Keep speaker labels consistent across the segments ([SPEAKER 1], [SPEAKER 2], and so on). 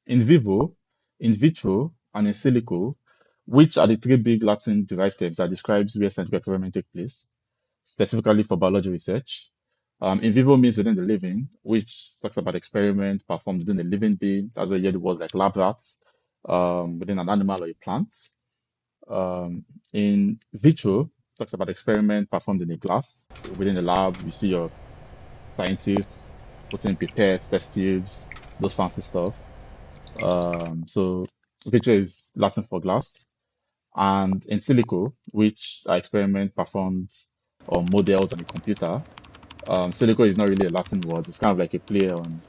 [SPEAKER 1] In Vivo, In Vitro, and In Silico, which are the three big Latin derived terms that describes where scientific experiment take place, specifically for biology research. In vivo means within the living, which talks about experiment performed within a living being. That's where you hear the words like lab rats, within an animal or a plant. In vitro talks about experiment performed in a glass. Within the lab, you see your scientists putting pipettes, test tubes, those fancy stuff. So vitro is Latin for glass, and in silico, which are experiment performed on models on a computer. Silico is not really a Latin word. It's kind of like a play on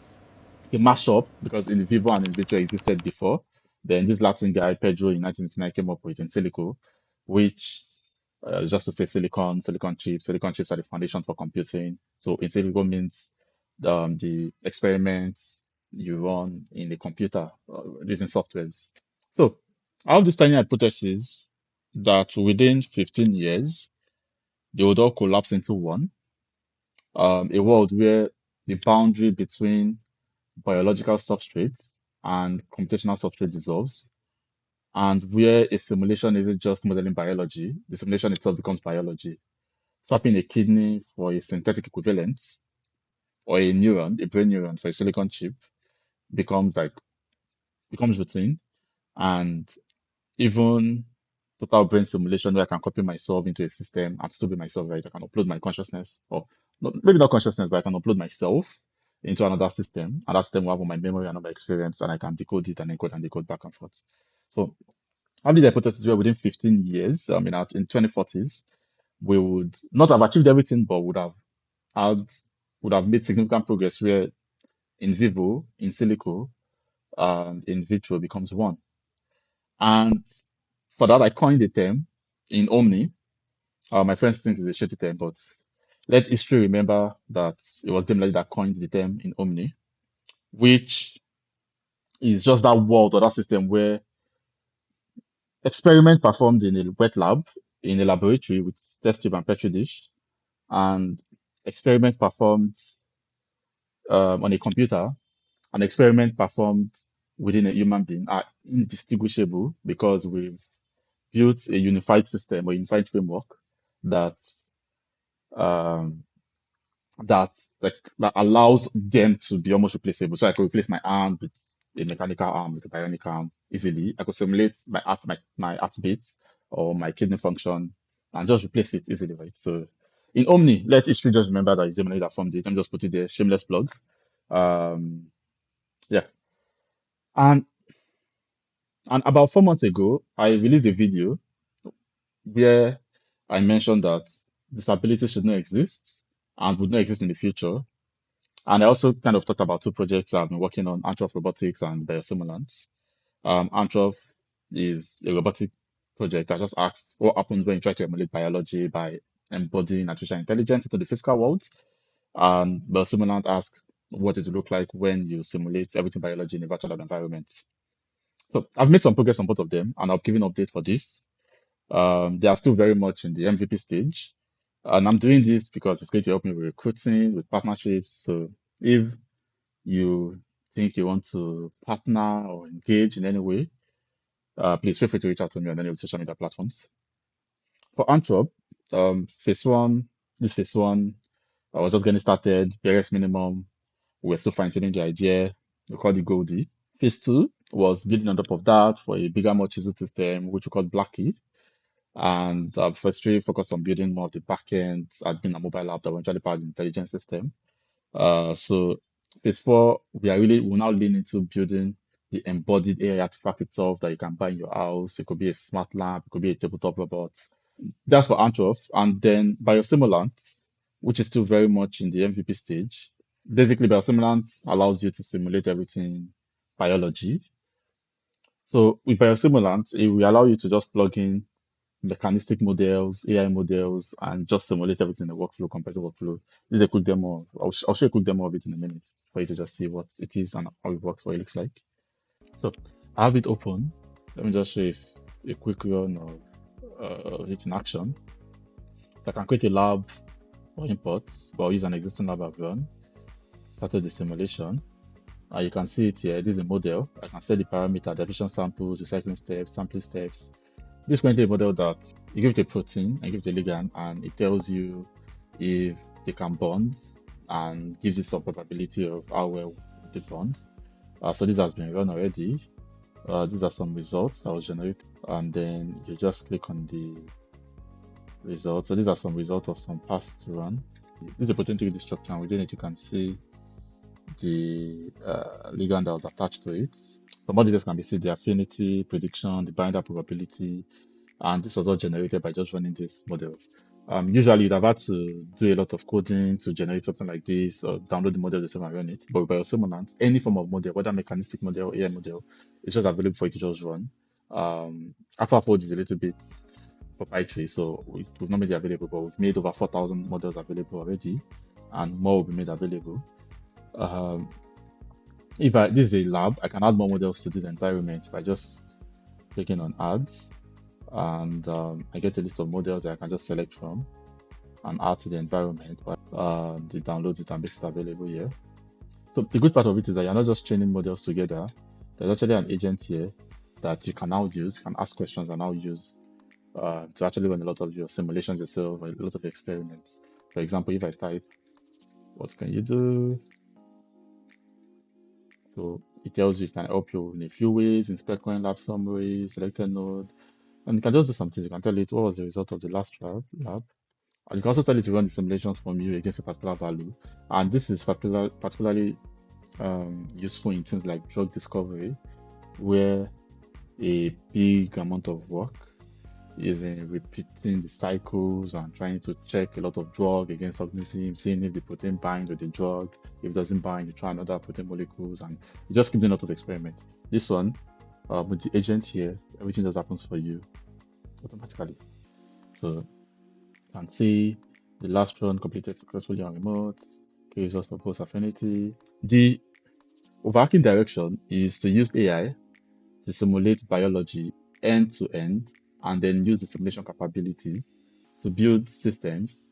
[SPEAKER 1] a mashup because in vivo and in vitro existed before. Then this Latin guy, Pedro, in 1989 came up with in silico, which just to say silicon chips. Silicon chips are the foundation for computing. So in silico means the experiments you run in the computer using softwares. So I have this tiny hypothesis that within 15 years, they would all collapse into one, a world where the boundary between biological substrates and computational substrate dissolves, and where a simulation isn't just modeling biology, the simulation itself becomes biology. Swapping a kidney for a synthetic equivalent or a neuron, a brain neuron for a silicon chip becomes becomes routine, and even total brain simulation where I can copy myself into a system and still be myself, right? I can upload my consciousness, or maybe not consciousness, but I can upload myself into another system, and that system will have all my memory and all my experience, and I can decode it and encode and decode back and forth. So, I believe the hypothesis where within 15 years, I mean, in 2040s, we would not have achieved everything, but had would have made significant progress where in vivo, in silico, and in vitro becomes one. And for that, I coined the term in Omni. My friends think it's a shitty term, but let history remember that it was Demi that coined the term in Omni, which is just that world or that system where experiment performed in a wet lab, in a laboratory with test tube and petri dish, and experiment performed on a computer, and experiment performed within a human being are indistinguishable because we've built a unified system or unified framework that um, that allows them to be almost replaceable. So I could replace my arm with a mechanical arm with a bionic arm easily. I could simulate my heartbeat or my kidney function and just replace it easily, right? So in Omni, let history just remember that it's Gemini that formed it. Let me just put it there, shameless plug. Um, yeah. And about 4 months ago, I released a video where I mentioned that disability should not exist and would not exist in the future. And I also kind of talked about two projects I've been working on, Antroph Robotics and Biosimulant. Antroph is a robotic project that just asks what happens when you try to emulate biology by embodying artificial intelligence into the physical world. And Biosimulant asks what it will look like when you simulate everything biology in a virtual lab environment. So I've made some progress on both of them, and I'll give an update for this. They are still very much in the MVP stage. And I'm doing this because it's going to help me with recruiting, with partnerships. So if you think you want to partner or engage in any way, please feel free to reach out to me on any of the social media platforms. For Anthrop, phase one, this phase one, I was just getting started, barest minimum. We're still fine-tuning the idea. We call it Goldie. Phase two was building on top of that for a bigger, more chiseled system, which we call Blackie. And first three focused on building more of the backend, admin and mobile app that eventually powered the intelligence system. So phase four, we will now lean into building the embodied AI artifact itself that you can buy in your house. It could be a smart lamp, it could be a tabletop robot. That's for Antroph. And then Biosimulant, which is still very much in the MVP stage. Basically, Biosimulant allows you to simulate everything biology. So with Biosimulant, it will allow you to just plug in mechanistic models, AI models, and just simulate everything in the workflow, compressive workflow. This is a quick demo. I'll show you a quick demo of it in a minute for you to just see what it is and how it works, what it looks like. So I have it open. Let me just show you a quick run of it in action. So I can create a lab or imports, but I'll use an existing lab I've run. Started the simulation. You can see it here. This is a model. I can set the parameter, division samples, recycling steps, sampling steps. This is currently a model that you give it a protein and give it a ligand, and it tells you if they can bond and gives you some probability of how well they bond. So this has been run already. These are some results that was generated, and then you just click on the results. So these are some results of some past run. This is a protein 3D structure, and within it you can see the ligand that was attached to it. Some more details can be seen, the affinity, prediction, the binder probability, and this was all generated by just running this model. Usually you'd have had to do a lot of coding to generate something like this or download the model yourself and run it. But with Biosimulant, any form of model, whether mechanistic model or AI model, it's just available for you to just run. AlphaFold is a little bit proprietary, so we've not made it available, but we've made over 4,000 models available already, and more will be made available. Um, if this is a lab, I can add more models to this environment by just clicking on add, and I get a list of models that I can just select from and add to the environment. But it downloads it and makes it available here. So the good part of it is that you're not just training models together. There's actually an agent here that you can now use, you can ask questions and now use to actually run a lot of your simulations yourself, or a lot of experiments. For example, if I type, what can you do? So it tells you it can help you in a few ways, inspect current lab summaries, select a node, and you can just do something. You can tell it what was the result of the last lab. And you can also tell it to run the simulations from you against a particular value. And this is particularly useful in things like drug discovery, where a big amount of work is in repeating the cycles and trying to check a lot of drug against organisms, seeing if the protein binds with the drug. If it doesn't bind, you try another protein molecules, and you just keep doing a lot of experiment. This one, with the agent here, everything just happens for you automatically. So you can see the last run completed successfully on remote, key results for post affinity. The overarching direction is to use AI to simulate biology end to end and then use the simulation capability to build systems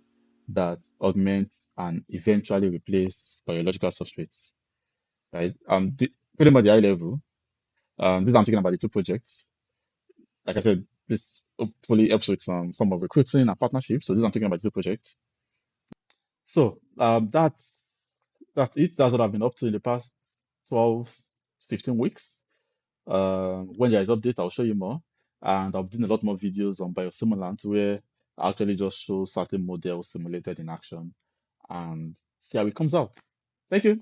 [SPEAKER 1] that augment and eventually replace biological substrates. Right? Pretty much the high level. This I'm talking about the two projects. Like I said, this hopefully helps with some form of recruiting and partnership. So this I'm talking about the two projects. So that's it. That's what I've been up to in the past 12, 15 weeks. When there is update, I'll show you more. And I've done a lot more videos on Biosimulant where I actually just show certain models simulated in action and see how it comes out. Thank you.